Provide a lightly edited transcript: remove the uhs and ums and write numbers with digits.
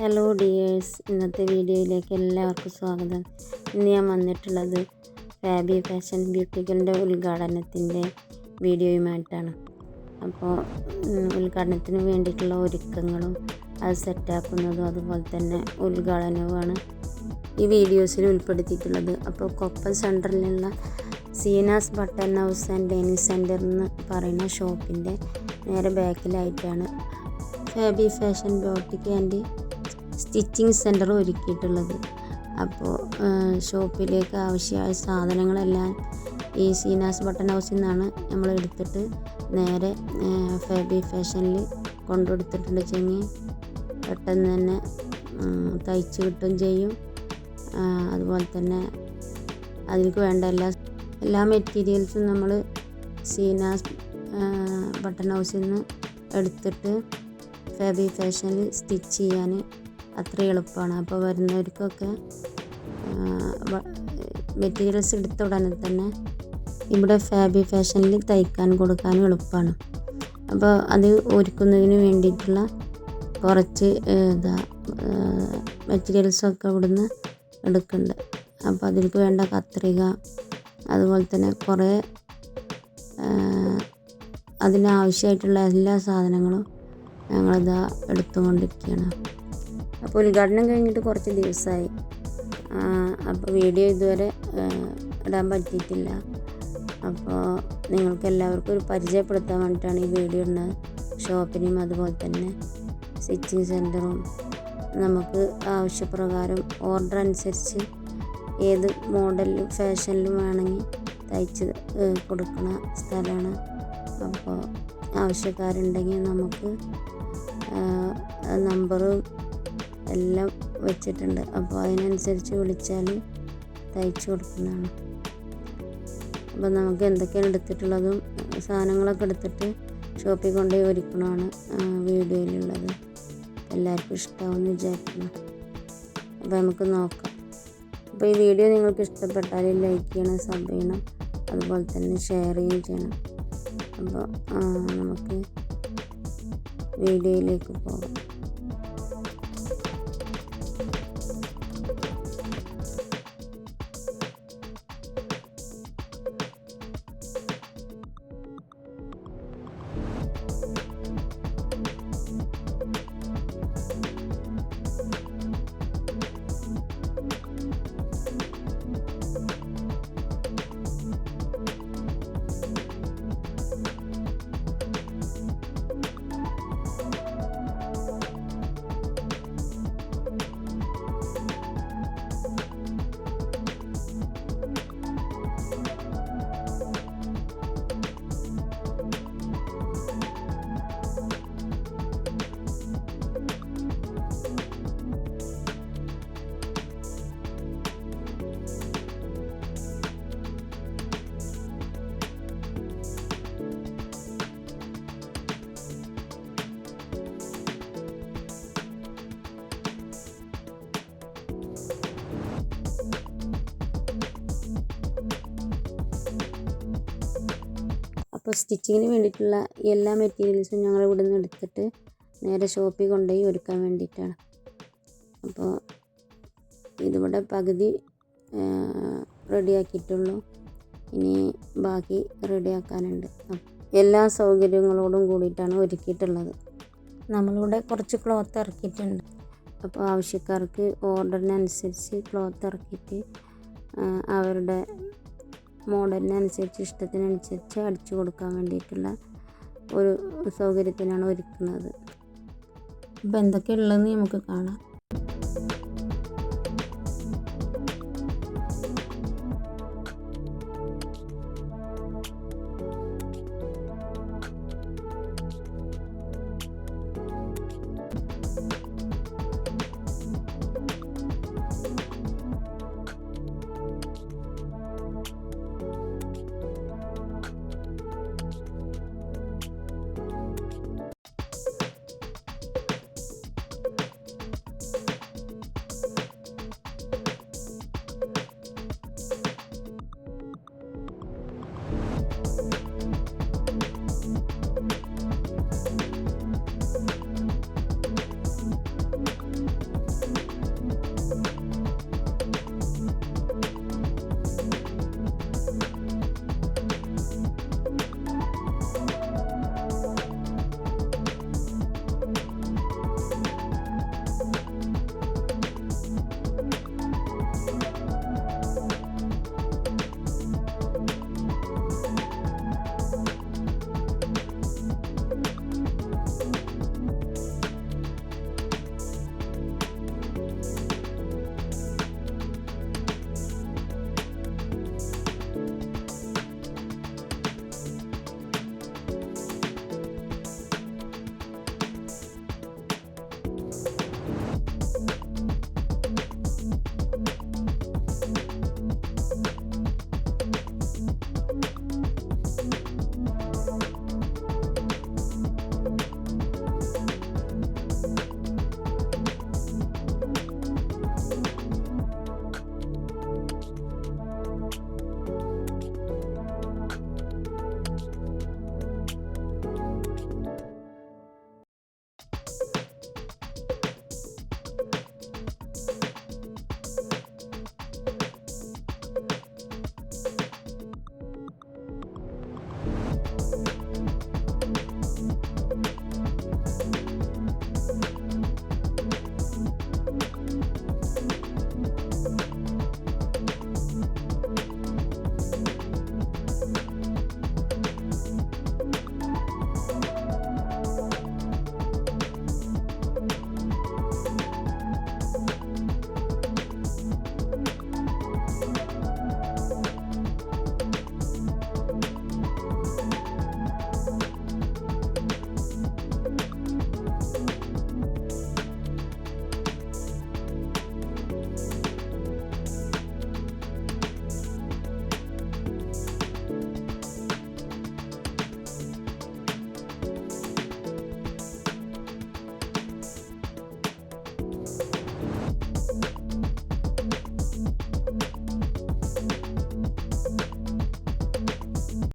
Hello dears, ഇന്നത്തെ വീഡിയോയിലേക്ക് എല്ലാവർക്കും സ്വാഗതം. ഇന്ന് ഞാൻ വന്നിട്ടുള്ളത് ഫാബി ഫാഷൻ ബ്യൂട്ടികളുടെ ഉദ്ഘാടനത്തിൻ്റെ വീഡിയോയുമായിട്ടാണ്. അപ്പോൾ ഉദ്ഘാടനത്തിന് വേണ്ടിയിട്ടുള്ള ഒരുക്കങ്ങളും അത് സെറ്റാക്കുന്നതും അതുപോലെ തന്നെ ഉദ്ഘാടനവുമാണ് ഈ വീഡിയോസിൽ ഉൾപ്പെടുത്തിയിട്ടുള്ളത്. അപ്പോൾ കൊപ്പം സെൻറ്ററിലുള്ള Seenas button house and dining centre എന്ന് പറയുന്ന ഷോപ്പിൻ്റെ നേരെ ബാക്കിലായിട്ടാണ് Fabi fashion boutique and stitching centre ഒരുക്കിയിട്ടുള്ളത്. അപ്പോൾ ഷോപ്പിലേക്ക് ആവശ്യമായ സാധനങ്ങളെല്ലാം ഈ സീനാസ് ബട്ടൺ ഹൗസിൽ നിന്നാണ് നമ്മൾ എടുത്തിട്ട് നേരെ ഫാബി ഫാഷനിൽ കൊണ്ടുകൊടുത്തിട്ടുണ്ട്. ചെങ്ങി പെട്ടെന്ന് തന്നെ തയ്ച്ച് കിട്ടുകയും ചെയ്യും. അതുപോലെ തന്നെ അതിലേക്ക് വേണ്ട എല്ലാ മെറ്റീരിയൽസും നമ്മൾ സീനാസ് ബട്ടൺ ഹൗസിൽ നിന്ന് എടുത്തിട്ട് ഫാബി ഫാഷനിൽ സ്റ്റിച്ച് ചെയ്യാൻ അത്ര എളുപ്പമാണ്. അപ്പോൾ വരുന്നവർക്കൊക്കെ മെറ്റീരിയൽസ് എടുത്ത ഉടനെ തന്നെ ഇവിടെ ഫാബി ഫാഷനിൽ തയ്ക്കാൻ കൊടുക്കാനും എളുപ്പമാണ്. അപ്പോൾ അത് ഒരുക്കുന്നതിന് വേണ്ടിയിട്ടുള്ള കുറച്ച് മെറ്റീരിയൽസൊക്കെ ഇവിടുന്ന് എടുക്കുന്നുണ്ട്. അപ്പോൾ അതിലേക്ക് വേണ്ട കത്രിക, അതുപോലെ തന്നെ കുറേ അതിനാവശ്യമായിട്ടുള്ള എല്ലാ സാധനങ്ങളും ഞങ്ങളിതാ എടുത്തുകൊണ്ടിരിക്കുകയാണ്. അപ്പോൾ ഉദ്ഘാടനം കഴിഞ്ഞിട്ട് കുറച്ച് ദിവസമായി. അപ്പോൾ വീഡിയോ ഇതുവരെ ഇടാൻ പറ്റിയിട്ടില്ല. അപ്പോൾ നിങ്ങൾക്ക് എല്ലാവർക്കും ഒരു പരിചയപ്പെടുത്താൻ വേണ്ടിയിട്ടാണ് ഈ വീഡിയോ ഇടുന്നത്. ഷോപ്പിനും അതുപോലെ തന്നെ സ്റ്റിച്ചിങ് സെൻറ്ററും നമുക്ക് ആവശ്യപ്രകാരം ഓർഡർ അനുസരിച്ച് ഏത് മോഡലിലും ഫാഷനിലും വേണമെങ്കിൽ തയ്ച്ച് കൊടുക്കുന്ന സ്ഥലമാണ്. അപ്പോൾ ആവശ്യക്കാരുണ്ടെങ്കിൽ നമുക്ക് നമ്പറും എല്ലാം വെച്ചിട്ടുണ്ട്. അപ്പോൾ അതിനനുസരിച്ച് വിളിച്ചാൽ തയ്ച്ചു കൊടുക്കുന്നതാണ്. അപ്പോൾ നമുക്ക് എന്തൊക്കെയാണ് എടുത്തിട്ടുള്ളതും സാധനങ്ങളൊക്കെ എടുത്തിട്ട് ഷോപ്പിൽ കൊണ്ടുപോയി ഒരുക്കണമാണ് വീഡിയോയിലുള്ളത്. എല്ലാവർക്കും ഇഷ്ടമാവുമെന്ന് വിചാരിക്കുന്നു. അപ്പോൾ നമുക്ക് നോക്കാം. അപ്പോൾ ഈ വീഡിയോ നിങ്ങൾക്ക് ഇഷ്ടപ്പെട്ടാൽ ലൈക്ക് ചെയ്യണം, സബ് ചെയ്യണം, അതുപോലെ തന്നെ ഷെയർ ചെയ്യുകയും ചെയ്യണം. അപ്പോൾ നമുക്ക് വീഡിയോയിലേക്ക് പോകാം. അപ്പോൾ സ്റ്റിച്ചിങ്ങിന് വേണ്ടിയിട്ടുള്ള എല്ലാ മെറ്റീരിയൽസും ഞങ്ങൾ ഇവിടെ നിന്ന് എടുത്തിട്ട് നേരെ ഷോപ്പിൽ കൊണ്ടുപോയി ഒരുക്കാൻ വേണ്ടിയിട്ടാണ്. അപ്പോൾ ഇതിവിടെ പകുതി റെഡിയാക്കിയിട്ടുള്ളൂ, ഇനി ബാക്കി റെഡിയാക്കാനുണ്ട്. എല്ലാ സൗകര്യങ്ങളോടും കൂടിയിട്ടാണ് ഒരുക്കിയിട്ടുള്ളത്. നമ്മളിവിടെ കുറച്ച് ക്ലോത്ത് ഇറക്കിയിട്ടുണ്ട്. അപ്പോൾ ആവശ്യക്കാർക്ക് ഓർഡറിനനുസരിച്ച് ക്ലോത്ത് ഇറക്കിയിട്ട് അവരുടെ മോഡലിനനുസരിച്ച് ഇഷ്ടത്തിനനുസരിച്ച് അടിച്ചു കൊടുക്കാൻ വേണ്ടിയിട്ടുള്ള ഒരു സൗകര്യത്തിനാണ് ഒരുക്കുന്നത്. അപ്പോൾ എന്തൊക്കെയുള്ളതെന്ന് നമുക്ക് കാണാം.